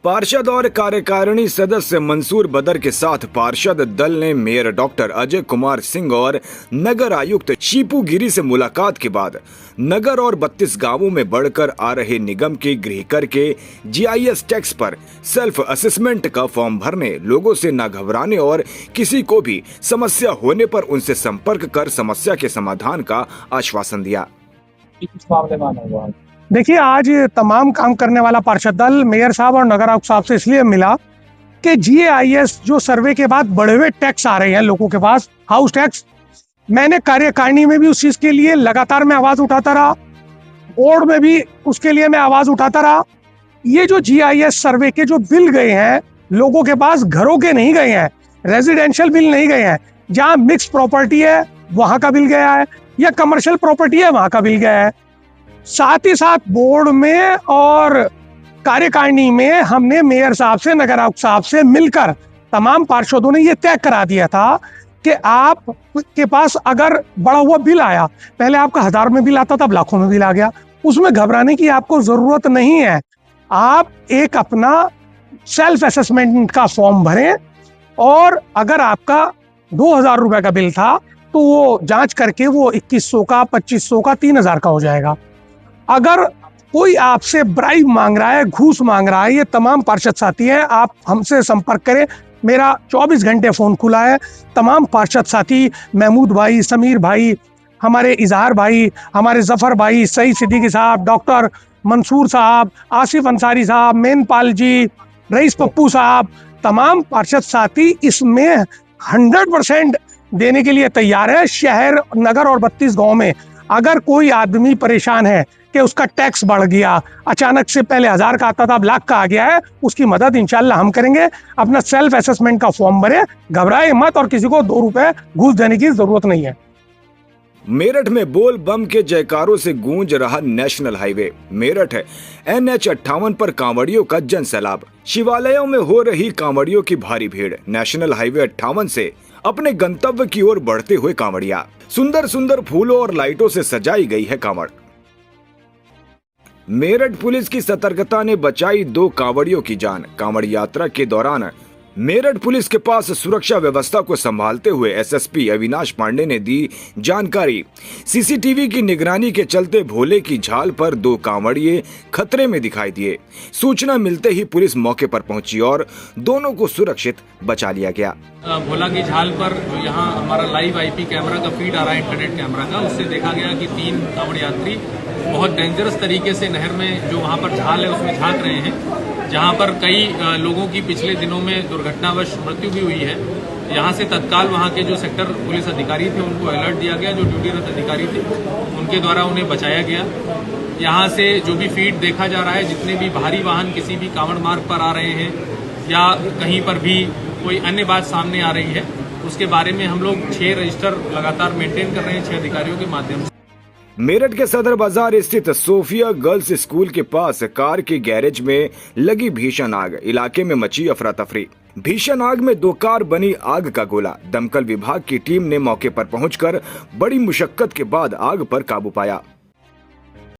पार्षद और कार्यकारिणी सदस्य मंसूर बदर के साथ पार्षद दल ने मेयर डॉक्टर अजय कुमार सिंह और नगर आयुक्त शीपू गिरी से मुलाकात के बाद नगर और 32 गांवों में बढ़कर आ रहे निगम के गृह कर के जीआईएस टैक्स पर सेल्फ असेसमेंट का फॉर्म भरने, लोगों से न घबराने और किसी को भी समस्या होने पर उनसे संपर्क कर समस्या के समाधान का आश्वासन दिया। देखिए, आज तमाम काम करने वाला पार्षद दल मेयर साहब और नगर आयुक्त साहब से इसलिए मिला कि जीआईएस जो सर्वे के बाद बढ़े हुए टैक्स आ रहे हैं लोगों के पास, हाउस टैक्स, मैंने कार्यकारिणी में भी उस चीज के लिए लगातार मैं आवाज उठाता रहा, बोर्ड में भी उसके लिए मैं आवाज उठाता रहा। ये जो जीआईएस सर्वे के जो बिल गए हैं लोगों के पास, घरों के नहीं गए हैं, रेजिडेंशियल बिल नहीं गए हैं, जहां मिक्स प्रॉपर्टी है वहां का बिल गया है या कमर्शियल प्रॉपर्टी है वहां का बिल गया है। साथ ही साथ बोर्ड में और कार्यकारिणी में हमने मेयर साहब से, नगर आयुक्त साहब से मिलकर तमाम पार्षदों ने ये तय करा दिया था कि आप के पास अगर बड़ा हुआ बिल आया, पहले आपका 1000 में बिल आता था, अब लाखों में बिल आ गया, उसमें घबराने की आपको जरूरत नहीं है। आप एक अपना सेल्फ असेसमेंट का फॉर्म भरें और अगर आपका 2000 रुपए का बिल था तो वो जांच करके वो 2100 का, 2500 का, 3000 का हो जाएगा। अगर कोई आपसे ब्राइब मांग रहा है, घूस मांग रहा है, ये तमाम पार्षद साथी हैं, आप हमसे संपर्क करें। मेरा 24 घंटे फोन खुला है। तमाम पार्षद साथी, महमूद भाई, समीर भाई, हमारे इजहार भाई, हमारे जफर भाई, सईद सिद्दीकी साहब, डॉक्टर मंसूर साहब, आसिफ अंसारी साहब, मेनपाल जी, रईस पप्पू साहब, तमाम पार्षद साथी इसमें 100% देने के लिए तैयार है। शहर, नगर और 32 गांव में अगर कोई आदमी परेशान है कि उसका टैक्स बढ़ गया, अचानक से पहले 1000 का आता था अब लाख का आ गया है, उसकी मदद इंशाल्लाह हम करेंगे। अपना सेल्फ असेसमेंट का फॉर्म भरे, घबराए मत और किसी को 2 रुपए घूस देने की जरूरत नहीं है। मेरठ में बोल बम के जयकारों से गूंज रहा नेशनल हाईवे। मेरठ NH 58 पर कांवड़ियों का जन सैलाब, शिवालयों में हो रही कांवड़ियों की भारी भीड़। नेशनल हाईवे 58 से अपने गंतव्य की ओर बढ़ते हुए कांवड़िया, सुंदर सुंदर फूलों और लाइटों से सजाई गई है कांवड़। मेरठ पुलिस की सतर्कता ने बचाई 2 कांवड़ियों की जान। कांवड़ यात्रा के दौरान मेरठ पुलिस के पास सुरक्षा व्यवस्था को संभालते हुए एसएसपी अविनाश पांडे ने दी जानकारी। सीसीटीवी की निगरानी के चलते भोले की झाल पर 2 कांवड़िए खतरे में दिखाई दिए। सूचना मिलते ही पुलिस मौके पर पहुंची और दोनों को सुरक्षित बचा लिया गया। भोला की झाल पर जो यहाँ हमारा लाइव आईपी कैमरा का फीड आ रहा है, इंटरनेट कैमरा का, उससे देखा गया कि 3 कांवड़ यात्री बहुत डेंजरस तरीके से नहर में, जो वहाँ पर झाल है उसमें झांक रहे हैं, जहाँ पर कई लोगों की पिछले दिनों में दुर्घटनावश मृत्यु भी हुई है। यहाँ से तत्काल वहाँ के जो सेक्टर पुलिस अधिकारी थे उनको अलर्ट दिया गया, जो ड्यूटीरत अधिकारी थे उनके द्वारा उन्हें बचाया गया। यहाँ से जो भी फीड देखा जा रहा है, जितने भी भारी वाहन किसी भी कांवड़ मार्ग पर आ रहे हैं या कहीं पर भी कोई अन्य बात सामने आ रही है, उसके बारे में हम लोग 6 रजिस्टर लगातार मेंटेन कर रहे हैं 6 अधिकारियों के माध्यम से। मेरठ के सदर बाजार स्थित सोफिया गर्ल्स स्कूल के पास कार के गैरेज में लगी भीषण आग, इलाके में मची अफरा तफरी। भीषण आग में 2 कार बनी आग का गोला। दमकल विभाग की टीम ने मौके पर पहुंचकर बड़ी मुशक्कत के बाद आग पर काबू पाया।